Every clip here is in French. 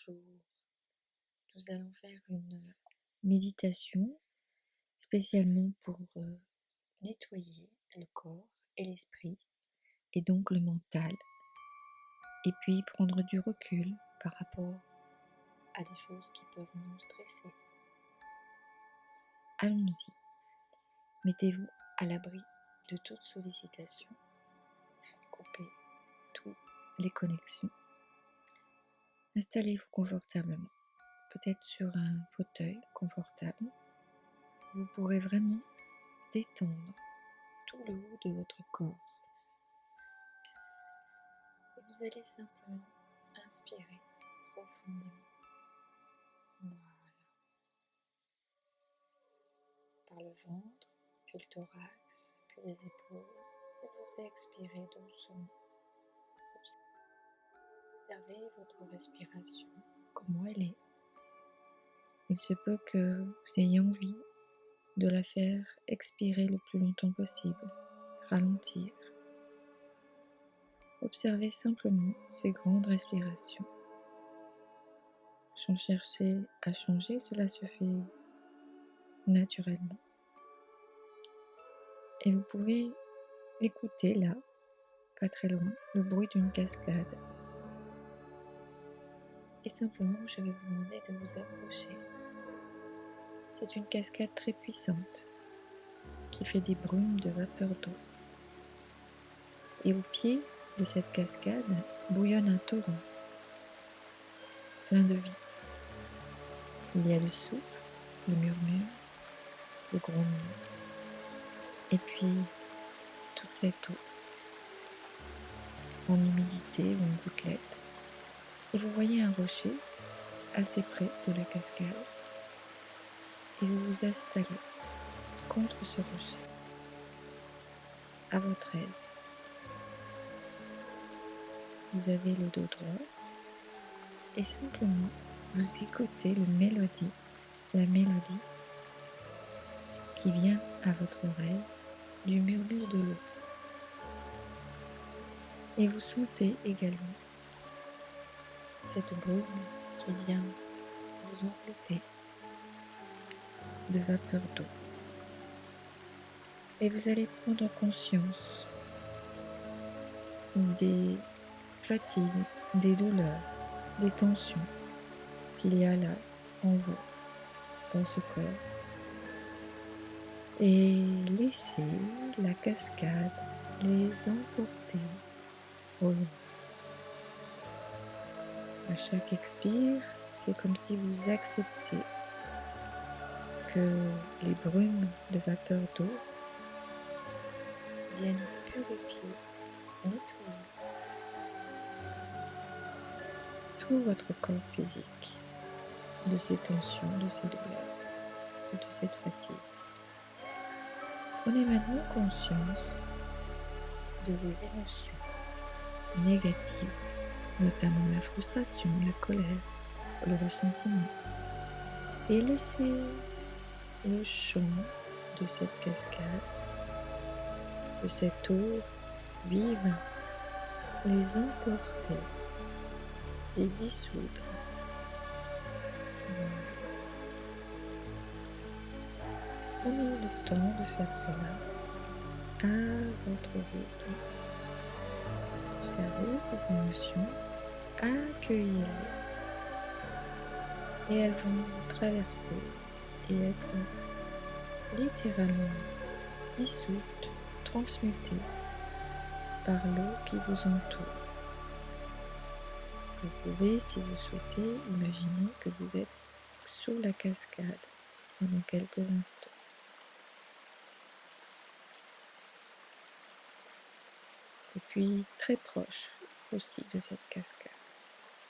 Bonjour, nous allons faire une méditation spécialement pour nettoyer le corps et l'esprit et donc le mental et puis prendre du recul par rapport à des choses qui peuvent nous stresser. Allons-y, mettez-vous à l'abri de toute sollicitation, coupez toutes les connexions, installez-vous confortablement, peut-être sur un fauteuil confortable. Vous pourrez vraiment détendre tout le haut de votre corps. Et vous allez simplement inspirer profondément. Voilà. Par le ventre, puis le thorax, puis les épaules. Et vous expirez doucement. Observez votre respiration, comment elle est. Il se peut que vous ayez envie de la faire expirer le plus longtemps possible, ralentir. Observez simplement ces grandes respirations. Sans chercher à changer, cela se fait naturellement. Et vous pouvez écouter là, pas très loin, le bruit d'une cascade. Et simplement, je vais vous demander de vous approcher. C'est une cascade très puissante qui fait des brumes de vapeur d'eau. Et au pied de cette cascade bouillonne un torrent plein de vie. Il y a le souffle, le murmure, le grondement, et puis toute cette eau en humidité ou en gouttelette. Et vous voyez un rocher assez près de la cascade et vous vous installez contre ce rocher à votre aise. Vous avez le dos droit et simplement vous écoutez la mélodie qui vient à votre oreille du murmure de l'eau. Et vous sentez également cette brume qui vient vous envelopper de vapeur d'eau. Et vous allez prendre conscience des fatigues, des douleurs, des tensions qu'il y a là en vous, dans ce corps. Et laissez la cascade les emporter au loin. À chaque expire, c'est comme si vous acceptez que les brumes de vapeur d'eau viennent purifier, nettoyer tout votre corps physique de ces tensions, de ces douleurs et de cette fatigue. Prenez maintenant conscience de vos émotions négatives, notamment la frustration, la colère, le ressentiment, et laissez le chant de cette cascade, de cette eau vive, les emporter, les dissoudre. Prenez le temps de faire cela à votre rythme. Observez ces émotions, accueillez-les et elles vont vous traverser et être littéralement dissoutes, transmutées par l'eau qui vous entoure. Vous pouvez, si vous souhaitez, imaginer que vous êtes sous la cascade pendant quelques instants. Et puis très proche aussi de cette cascade,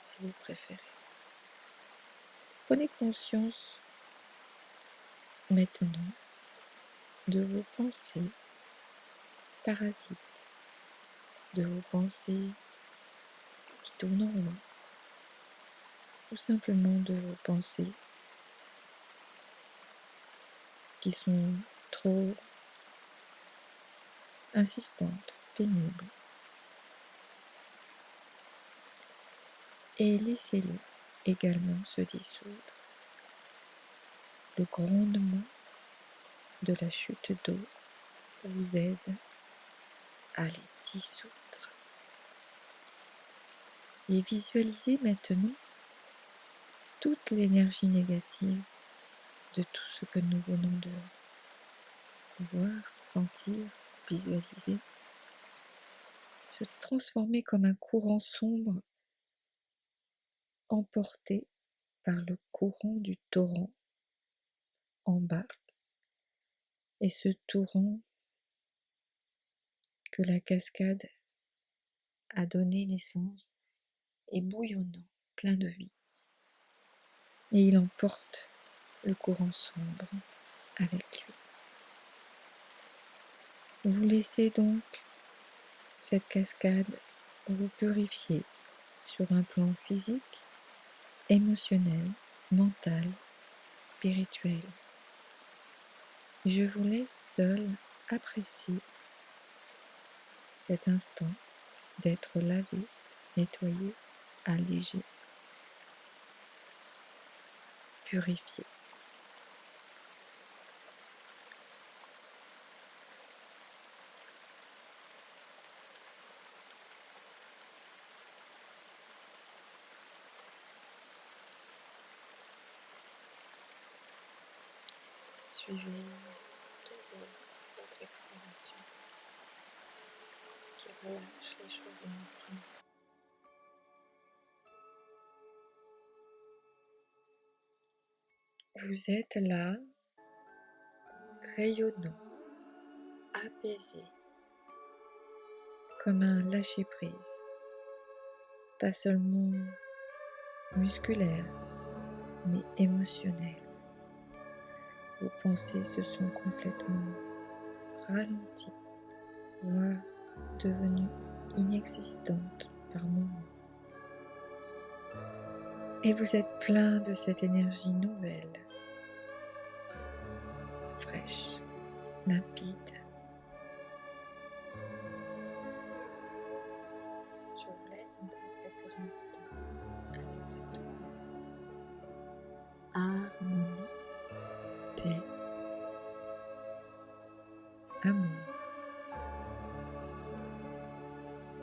si vous préférez. Prenez conscience maintenant de vos pensées parasites, de vos pensées qui tournent en rond, ou simplement de vos pensées qui sont trop insistantes, pénibles. Et laissez-les également se dissoudre. Le grondement de la chute d'eau vous aide à les dissoudre. Et visualisez maintenant toute l'énergie négative de tout ce que nous venons de voir, sentir, visualiser, se transformer comme un courant sombre emporté par le courant du torrent en bas. Et ce torrent que la cascade a donné naissance est bouillonnant, plein de vie. Et il emporte le courant sombre avec lui. Vous laissez donc cette cascade vous purifier sur un plan physique, émotionnel, mental, spirituel. Je vous laisse seul apprécier cet instant d'être lavé, nettoyé, allégé, purifié. Suivez toujours votre expiration qui relâche les choses inutiles. Vous êtes là, rayonnant, apaisé, comme un lâcher-prise, pas seulement musculaire, mais émotionnel. Vos pensées se sont complètement ralenties, voire devenues inexistantes par moments. Et vous êtes plein de cette énergie nouvelle, fraîche, limpide. Je vous laisse encore quelques instants